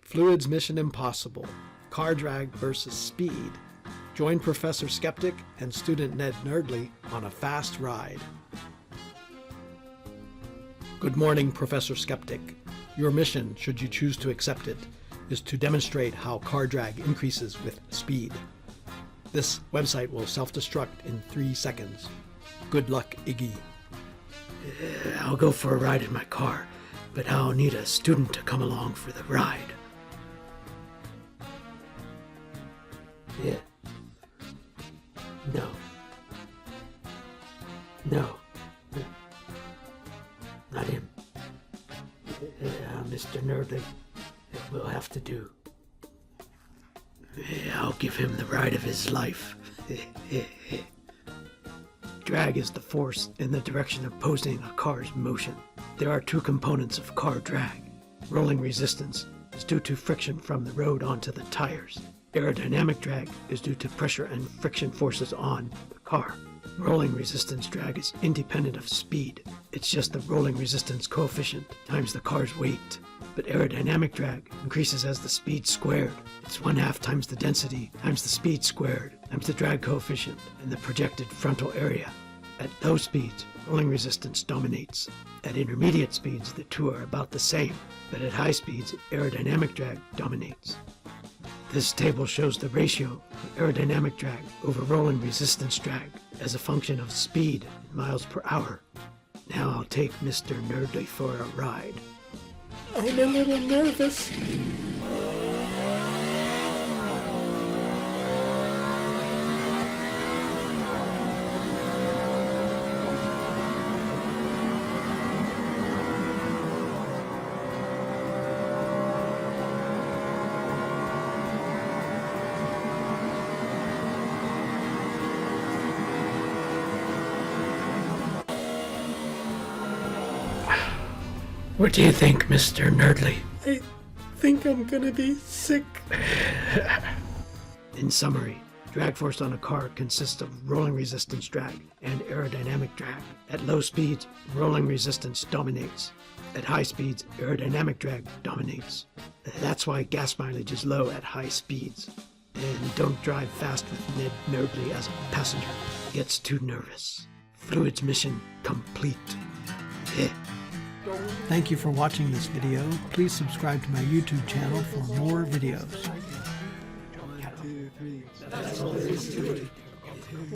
Fluid's Mission Impossible, Car Drag versus Speed. Join Professor Skeptic and student Ned Nerdly on a fast ride. Good morning, Professor Skeptic. Your mission, should you choose to accept it, is to demonstrate how car drag increases with speed. This website will self-destruct in 3 seconds. Good luck, Iggy. I'll go for a ride in my car, but I'll need a student to come along for the ride. Yeah. No. Not him. Mr. Nerdly, it will have to do. I'll give him the ride of his life. Drag is the force in the direction opposing a car's motion. There are two components of car drag. Rolling resistance is due to friction from the road onto the tires. Aerodynamic drag is due to pressure and friction forces on the car. Rolling resistance drag is independent of speed. It's just the rolling resistance coefficient times the car's weight. But aerodynamic drag increases as the speed squared. It's 1/2 times the density times the speed squared times the drag coefficient and the projected frontal area. At low speeds, rolling resistance dominates. At intermediate speeds, the two are about the same, but at high speeds, aerodynamic drag dominates. This table shows the ratio of aerodynamic drag over rolling resistance drag as a function of speed in miles per hour. Now I'll take Mr. Nerdly for a ride. I'm a little nervous. What do you think, Mr. Nerdly? I think I'm gonna be sick. In summary, drag force on a car consists of rolling resistance drag and aerodynamic drag. At low speeds, rolling resistance dominates. At high speeds, aerodynamic drag dominates. That's why gas mileage is low at high speeds. And don't drive fast with Ned Nerdly as a passenger. He gets too nervous. Fluid's mission complete. Thank you for watching this video. Please subscribe to my YouTube channel for more videos. 1, 2, 3. That's all there is to it.